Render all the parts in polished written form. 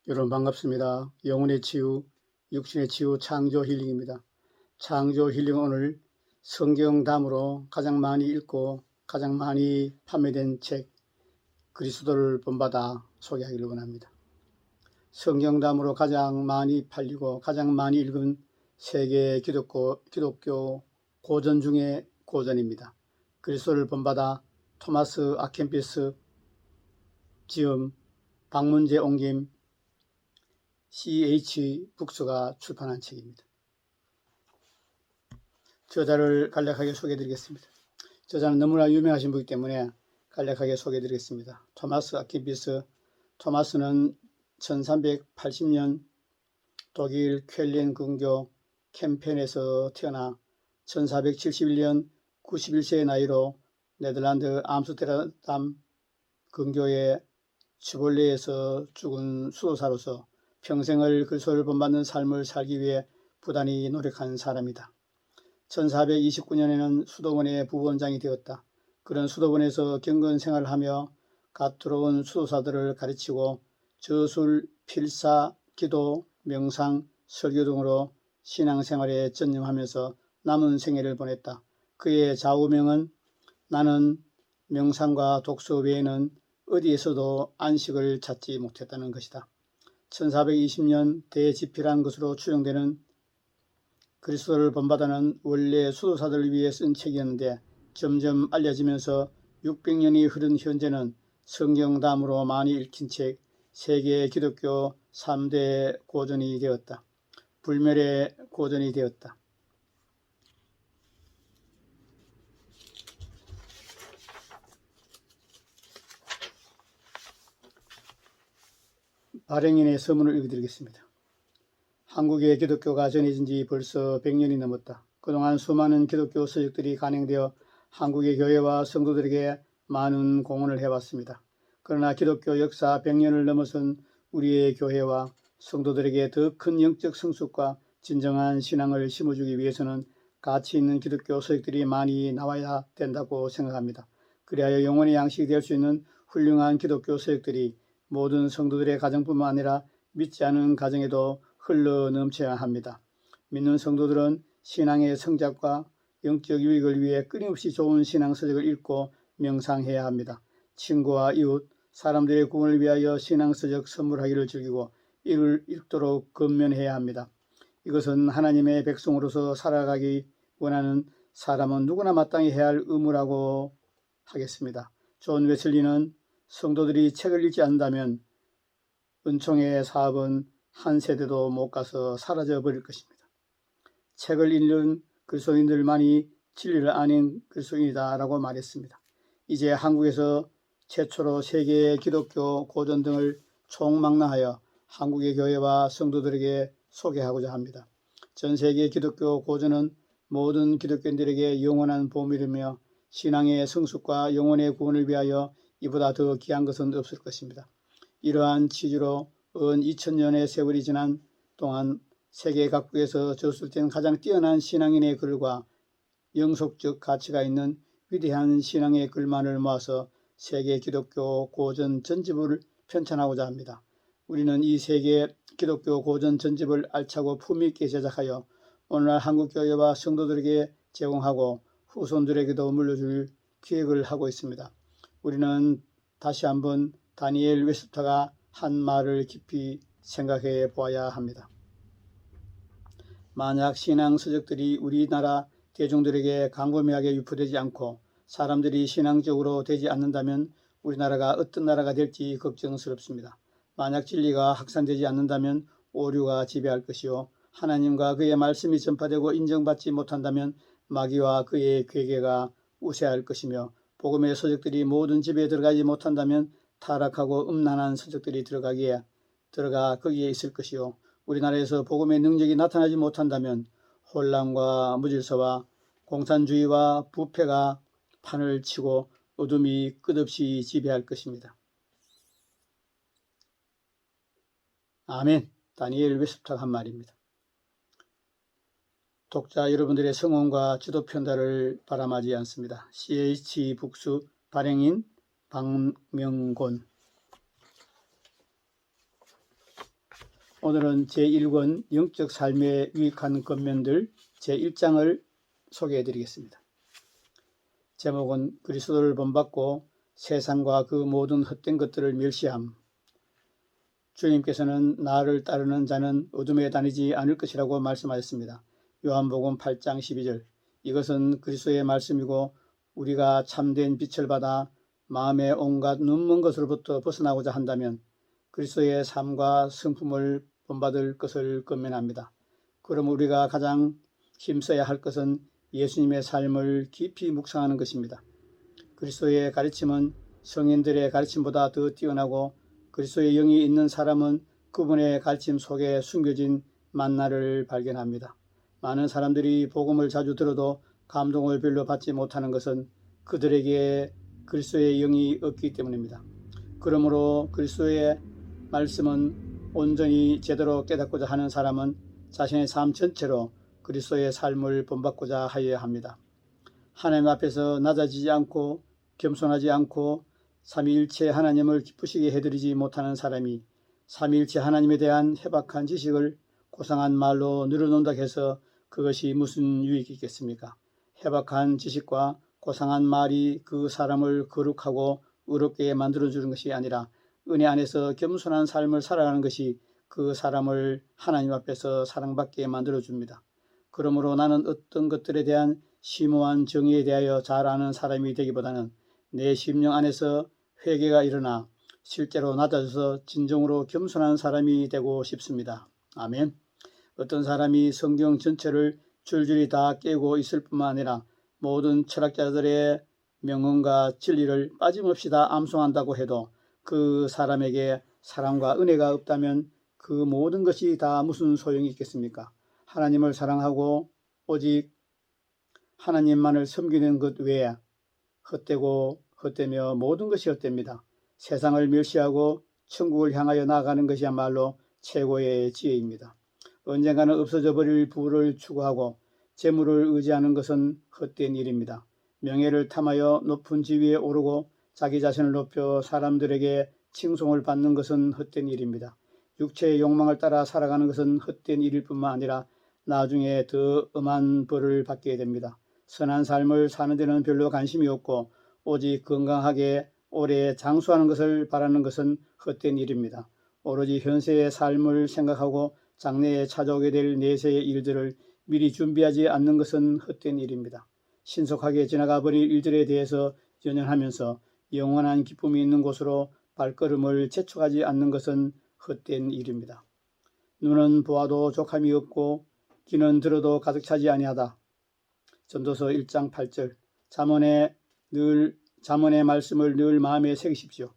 여러분 반갑습니다. 영혼의 치유, 육신의 치유 창조 힐링입니다. 창조 힐링 오늘 성경담으로 가장 많이 읽고 가장 많이 판매된 책 그리스도를 본받아 소개하기를 원합니다. 성경담으로 가장 많이 팔리고 가장 많이 읽은 세계 기독교 고전 중에 고전입니다. 그리스도를 본받아 토마스 아켄피스 지음, 박문재 옮김, CH 북스가 출판한 책입니다. 저자를 간략하게 소개해드리겠습니다. 저자는 너무나 유명하신 분이기 때문에 간략하게 소개해드리겠습니다. 토마스 아켄피스. 토마스는 1380년 독일 쾰른 근교 캠펜에서 태어나 1471년 91세의 나이로 네덜란드 암스테르담 근교의 쥐볼레에서 죽은 수도사로서 평생을 그리스도를 본받는 삶을 살기 위해 부단히 노력한 사람이다. 1429년에는 수도원의 부원장이 되었다. 그런 수도원에서 경건 생활을 하며 갓 들어온 수도사들을 가르치고 저술, 필사, 기도, 명상, 설교 등으로 신앙생활에 전념하면서 남은 생애를 보냈다. 그의 좌우명은 나는 명상과 독서 외에는 어디에서도 안식을 찾지 못했다는 것이다. 1420년 대집필한 것으로 추정되는 그리스도를 본받아는 원래 수도사들을 위해 쓴 책이었는데 점점 알려지면서 600년이 흐른 현재는 성경담으로 많이 읽힌 책, 세계 기독교 3대 고전이 되었다. 불멸의 고전이 되었다. 발행인의 서문을 읽어드리겠습니다. 한국의 기독교가 전해진 지 벌써 100년이 넘었다. 그동안 수많은 기독교 서적들이 간행되어 한국의 교회와 성도들에게 많은 공헌을 해왔습니다. 그러나 기독교 역사 100년을 넘어선 우리의 교회와 성도들에게 더 큰 영적 성숙과 진정한 신앙을 심어주기 위해서는 가치 있는 기독교 서적들이 많이 나와야 된다고 생각합니다. 그리하여 영혼의 양식이 될 수 있는 훌륭한 기독교 서적들이 모든 성도들의 가정뿐만 아니라 믿지 않은 가정에도 흘러 넘쳐야 합니다. 믿는 성도들은 신앙의 성장과 영적 유익을 위해 끊임없이 좋은 신앙 서적을 읽고 명상해야 합니다. 친구와 이웃, 사람들의 구원을 위하여 신앙 서적 선물하기를 즐기고 이를 읽도록 권면해야 합니다. 이것은 하나님의 백성으로서 살아가기 원하는 사람은 누구나 마땅히 해야 할 의무라고 하겠습니다. 존 웨슬리는 성도들이 책을 읽지 않는다면 은총의 사업은 한 세대도 못 가서 사라져 버릴 것입니다. 책을 읽는 그리스도인들만이 진리를 아는 그리스도인이다 라고 말했습니다. 이제 한국에서 최초로 세계의 기독교 고전 등을 총망라하여 한국의 교회와 성도들에게 소개하고자 합니다. 전 세계 기독교 고전은 모든 기독교인들에게 영원한 보물이며 신앙의 성숙과 영혼의 구원을 위하여 이보다 더 귀한 것은 없을 것입니다. 이러한 취지로 은 2000년의 세월이 지난 동안 세계 각국에서 저술된 가장 뛰어난 신앙인의 글과 영속적 가치가 있는 위대한 신앙의 글만을 모아서 세계 기독교 고전 전집을 편찬하고자 합니다. 우리는 이 세계 기독교 고전 전집을 알차고 품위있게 제작하여 오늘날 한국교회와 성도들에게 제공하고 후손들에게도 물려줄 기획을 하고 있습니다. 우리는 다시 한번 다니엘 웨스터가 한 말을 깊이 생각해 보아야 합니다. 만약 신앙 서적들이 우리나라 대중들에게 광범위하게 유포되지 않고 사람들이 신앙적으로 되지 않는다면 우리나라가 어떤 나라가 될지 걱정스럽습니다. 만약 진리가 확산되지 않는다면 오류가 지배할 것이요 하나님과 그의 말씀이 전파되고 인정받지 못한다면 마귀와 그의 괴계가 우세할 것이며 복음의 서적들이 모든 집에 들어가지 못한다면 타락하고 음란한 서적들이 들어가 거기에 있을 것이요 우리나라에서 복음의 능력이 나타나지 못한다면 혼란과 무질서와 공산주의와 부패가 판을 치고 어둠이 끝없이 지배할 것입니다. 아멘. 다니엘 웨스터가 한 말입니다. 독자 여러분들의 성원과 지도 편달을 바람하지 않습니다. CH 북수 발행인 박명곤. 오늘은 제1권 영적 삶에 유익한 권면들 제1장을 소개해 드리겠습니다. 제목은 그리스도를 본받고 세상과 그 모든 헛된 것들을 멸시함. 주님께서는 나를 따르는 자는 어둠에 다니지 않을 것이라고 말씀하셨습니다. 요한복음 8장 12절. 이것은 그리스도의 말씀이고 우리가 참된 빛을 받아 마음의 온갖 눈먼 것으로부터 벗어나고자 한다면 그리스도의 삶과 성품을 본받을 것을 권면합니다. 그럼 우리가 가장 힘써야 할 것은 예수님의 삶을 깊이 묵상하는 것입니다. 그리스도의 가르침은 성인들의 가르침보다 더 뛰어나고 그리스도의 영이 있는 사람은 그분의 가르침 속에 숨겨진 만나를 발견합니다. 많은 사람들이 복음을 자주 들어도 감동을 별로 받지 못하는 것은 그들에게 그리스도의 영이 없기 때문입니다. 그러므로 그리스도의 말씀은 온전히 제대로 깨닫고자 하는 사람은 자신의 삶 전체로 그리스도의 삶을 본받고자 하여야 합니다. 하나님 앞에서 낮아지지 않고 겸손하지 않고 삼위일체 하나님을 기쁘시게 해드리지 못하는 사람이 삼위일체 하나님에 대한 해박한 지식을 고상한 말로 늘어놓는다 해서 그것이 무슨 유익이 있겠습니까? 해박한 지식과 고상한 말이 그 사람을 거룩하고 의롭게 만들어주는 것이 아니라 은혜 안에서 겸손한 삶을 살아가는 것이 그 사람을 하나님 앞에서 사랑받게 만들어줍니다. 그러므로 나는 어떤 것들에 대한 심오한 정의에 대하여 잘 아는 사람이 되기보다는 내 심령 안에서 회개가 일어나 실제로 낮아져서 진정으로 겸손한 사람이 되고 싶습니다. 아멘. 어떤 사람이 성경 전체를 줄줄이 다 깨고 있을 뿐만 아니라 모든 철학자들의 명언과 진리를 빠짐없이 다 암송한다고 해도 그 사람에게 사랑과 은혜가 없다면 그 모든 것이 다 무슨 소용이 있겠습니까? 하나님을 사랑하고 오직 하나님만을 섬기는 것 외에 헛되고 헛되며 모든 것이 헛됩니다. 세상을 멸시하고 천국을 향하여 나아가는 것이야말로 최고의 지혜입니다. 언젠가는 없어져 버릴 부를 추구하고 재물을 의지하는 것은 헛된 일입니다. 명예를 탐하여 높은 지위에 오르고 자기 자신을 높여 사람들에게 칭송을 받는 것은 헛된 일입니다. 육체의 욕망을 따라 살아가는 것은 헛된 일일 뿐만 아니라 나중에 더 엄한 벌을 받게 됩니다. 선한 삶을 사는 데는 별로 관심이 없고 오직 건강하게 오래 장수하는 것을 바라는 것은 헛된 일입니다. 오로지 현세의 삶을 생각하고 장래에 찾아오게 될 내세의 일들을 미리 준비하지 않는 것은 헛된 일입니다. 신속하게 지나가 버릴 일들에 대해서 연연하면서 영원한 기쁨이 있는 곳으로 발걸음을 재촉하지 않는 것은 헛된 일입니다. 눈은 보아도 족함이 없고 귀는 들어도 가득 차지 아니하다. 전도서 1장 8절. 잠언의 말씀을 늘 마음에 새기십시오.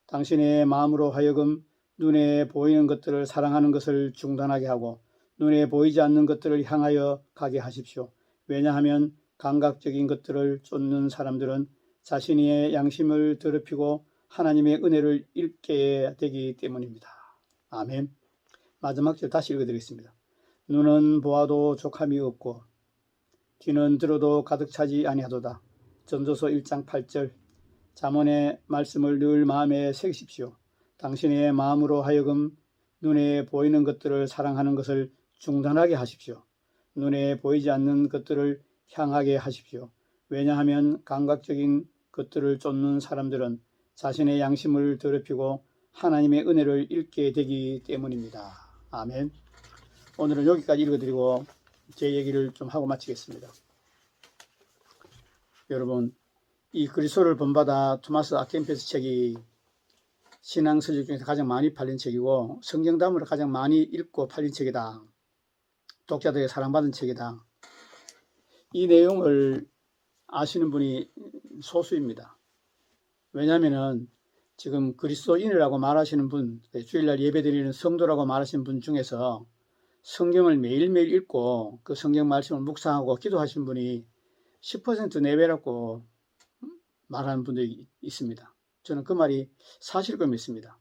당신의 마음으로 하여금 눈에 보이는 것들을 사랑하는 것을 중단하게 하고 눈에 보이지 않는 것들을 향하여 가게 하십시오. 왜냐하면 감각적인 것들을 쫓는 사람들은 자신의 양심을 더럽히고 하나님의 은혜를 잃게 되기 때문입니다. 아멘. 마지막 절 다시 읽어드리겠습니다. 눈은 보아도 족함이 없고 귀는 들어도 가득 차지 아니하도다. 전도서 1장 8절. 잠언의 말씀을 늘 마음에 새기십시오. 당신의 마음으로 하여금 눈에 보이는 것들을 사랑하는 것을 중단하게 하십시오. 눈에 보이지 않는 것들을 향하게 하십시오. 왜냐하면 감각적인 것들을 쫓는 사람들은 자신의 양심을 더럽히고 하나님의 은혜를 잃게 되기 때문입니다. 아멘. 오늘은 여기까지 읽어드리고 제 얘기를 좀 하고 마치겠습니다. 여러분, 이 그리스도를 본받아 토마스 아켄페스 책이 신앙 서적 중에서 가장 많이 팔린 책이고 성경 다음으로 가장 많이 읽고 팔린 책이다. 독자들에게 사랑받은 책이다. 이 내용을 아시는 분이 소수입니다. 왜냐하면 지금 그리스도인이라고 말하시는 분, 주일날 예배드리는 성도라고 말하시는 분 중에서 성경을 매일매일 읽고 그 성경 말씀을 묵상하고 기도하시는 분이 10% 내외라고 말하는 분들이 있습니다. 저는 그 말이 사실일 걸 믿습니다.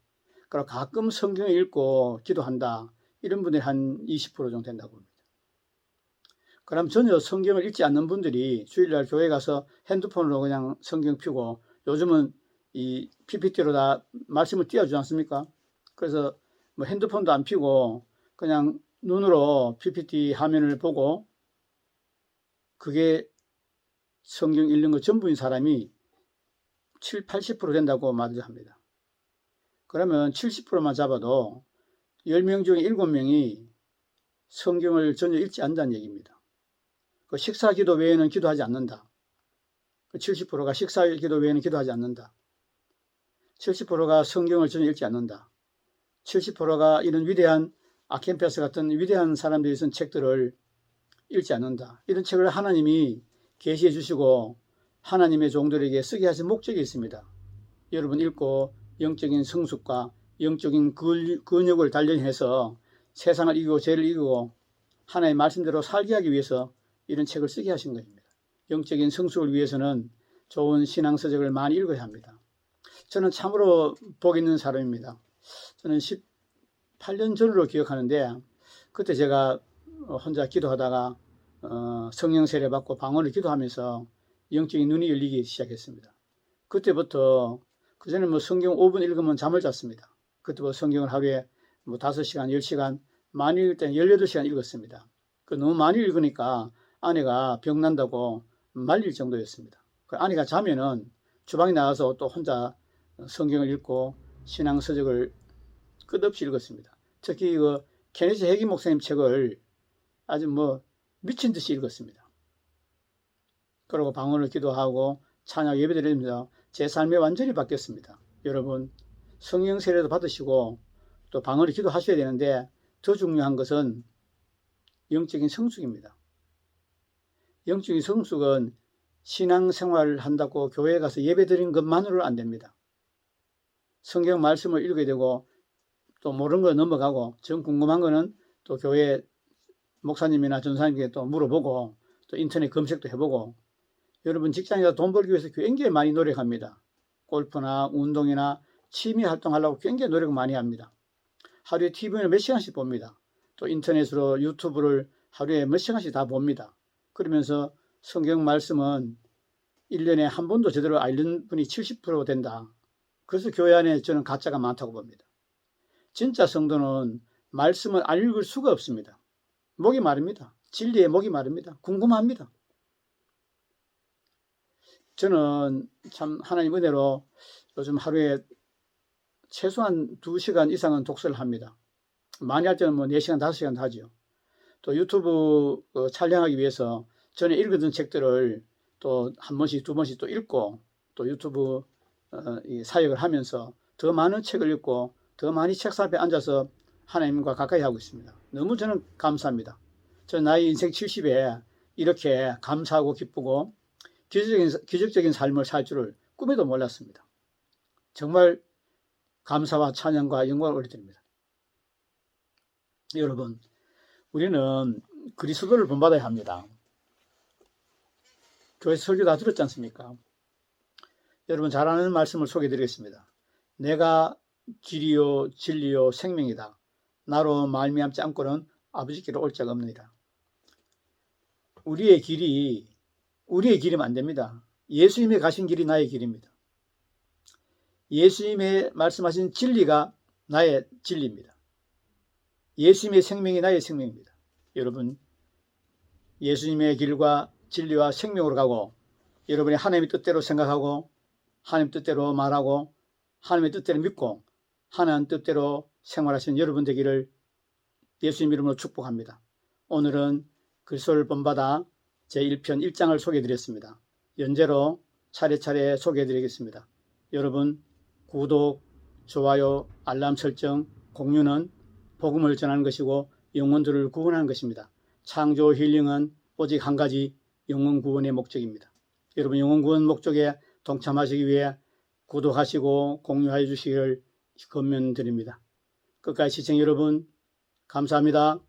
그리고 가끔 성경을 읽고 기도한다. 이런 분들이 한 20% 정도 된다고 봅니다. 그럼 전혀 성경을 읽지 않는 분들이 주일날 교회 가서 핸드폰으로 그냥 성경 펴고 요즘은 이 PPT로 다 말씀을 띄워주지 않습니까? 그래서 뭐 핸드폰도 안 펴고 그냥 눈으로 PPT 화면을 보고 그게 성경 읽는 거 전부인 사람이 80% 된다고 말을 합니다. 그러면 70%만 잡아도 10명 중에 7명이 성경을 전혀 읽지 않는다는 얘기입니다. 그 식사 기도 외에는 기도하지 않는다. 그 70%가 식사 기도 외에는 기도하지 않는다. 70%가 성경을 전혀 읽지 않는다. 70%가 이런 위대한 아켄페스 같은 위대한 사람들이 쓴 책들을 읽지 않는다. 이런 책을 하나님이 계시해 주시고 하나님의 종들에게 쓰게 하신 목적이 있습니다. 여러분 읽고 영적인 성숙과 영적인 근육을 단련해서 세상을 이기고 죄를 이기고 하나님의 말씀대로 살게 하기 위해서 이런 책을 쓰게 하신 것입니다. 영적인 성숙을 위해서는 좋은 신앙서적을 많이 읽어야 합니다. 저는 참으로 복 있는 사람입니다. 저는 18년 전으로 기억하는데 그때 제가 혼자 기도하다가 성령 세례 받고 방언을 기도하면서 영적인 눈이 열리기 시작했습니다. 그때부터 그전에 뭐 성경 5분 읽으면 잠을 잤습니다. 그때부터 성경을 하루에 뭐 5시간, 10시간, 많이 읽을 때는 18시간 읽었습니다. 너무 많이 읽으니까 아내가 병 난다고 말릴 정도였습니다. 아내가 자면은 주방에 나가서 또 혼자 성경을 읽고 신앙서적을 끝없이 읽었습니다. 특히 그 케네시 해기 목사님 책을 아주 뭐 미친 듯이 읽었습니다. 그리고 방언을 기도하고 찬양 예배드리면서 제 삶이 완전히 바뀌었습니다. 여러분 성령 세례도 받으시고 또 방언을 기도하셔야 되는데 더 중요한 것은 영적인 성숙입니다. 영적인 성숙은 신앙생활을 한다고 교회에 가서 예배드리는 것만으로는 안 됩니다. 성경 말씀을 읽어야 되고 또 모르는 거 넘어가고 전 궁금한 거는 또 교회 목사님이나 전사님께 또 물어보고 또 인터넷 검색도 해보고 여러분 직장에서 돈 벌기 위해서 굉장히 많이 노력합니다. 골프나 운동이나 취미 활동하려고 굉장히 노력을 많이 합니다. 하루에 TV를 몇 시간씩 봅니다. 또 인터넷으로 유튜브를 하루에 몇 시간씩 다 봅니다. 그러면서 성경 말씀은 1년에 한 번도 제대로 알는 분이 70% 된다. 그래서 교회 안에 저는 가짜가 많다고 봅니다. 진짜 성도는 말씀을 안 읽을 수가 없습니다. 목이 마릅니다. 진리의 목이 마릅니다. 궁금합니다. 저는 참 하나님 은혜로 요즘 하루에 최소한 2시간 이상은 독서를 합니다. 많이 할 때는 뭐 4시간, 5시간 하죠. 또 유튜브 촬영하기 위해서 전에 읽었던 책들을 또 한 번씩, 두 번씩 또 읽고 또 유튜브 사역을 하면서 더 많은 책을 읽고 더 많이 책상 앞에 앉아서 하나님과 가까이 하고 있습니다. 너무 저는 감사합니다. 저는 나이 인생 70에 이렇게 감사하고 기쁘고 기적적인 삶을 살 줄을 꿈에도 몰랐습니다. 정말 감사와 찬양과 영광을 올려드립니다. 여러분, 우리는 그리스도를 본받아야 합니다. 교회 설교 다 들었지 않습니까? 여러분 잘 아는 말씀을 소개해드리겠습니다. 내가 길이요 진리요 생명이다. 나로 말미암지 않고는 아버지께로 올 자가 없느니라. 우리의 길이면 안 됩니다. 예수님이 가신 길이 나의 길입니다. 예수님의 말씀하신 진리가 나의 진리입니다. 예수님의 생명이 나의 생명입니다. 여러분 예수님의 길과 진리와 생명으로 가고 여러분이 하나님의 뜻대로 생각하고 하나님 뜻대로 말하고 하나님의 뜻대로 믿고 하나님 뜻대로 생활하시는 여러분 되기를 예수님 이름으로 축복합니다. 오늘은 그리스도를 본받아 제1편 1장을 소개해드렸습니다. 연재로 차례차례 소개해드리겠습니다. 여러분 구독, 좋아요, 알람 설정, 공유는 복음을 전하는 것이고 영혼들을 구원하는 것입니다. 창조 힐링은 오직 한 가지 영혼 구원의 목적입니다. 여러분 영혼 구원 목적에 동참하시기 위해 구독하시고 공유해 주시기를 권면드립니다. 끝까지 시청 여러분 감사합니다.